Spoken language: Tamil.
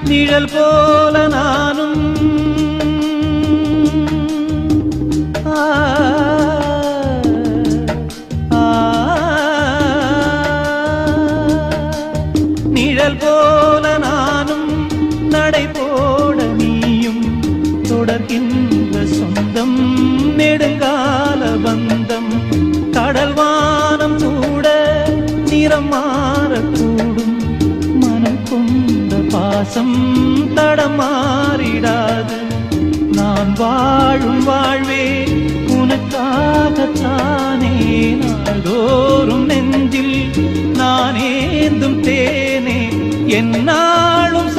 நிழல் போல நானும் நிழல் போல நானும் நடை போட நீயும் தொடர்கின்ற சொந்தம் நெடுங்கால பந்தம் கடல் வானம் கூட நிறம் மாறக்கூடும் மனம் கொண்ட பாசம் தடமாறிடாது நான் வாழும் வாழ்வே உனக்காகத்தானே நாள்தோறும் நெஞ்சில் நான் ஏந்தும் தேனே என்னாலும்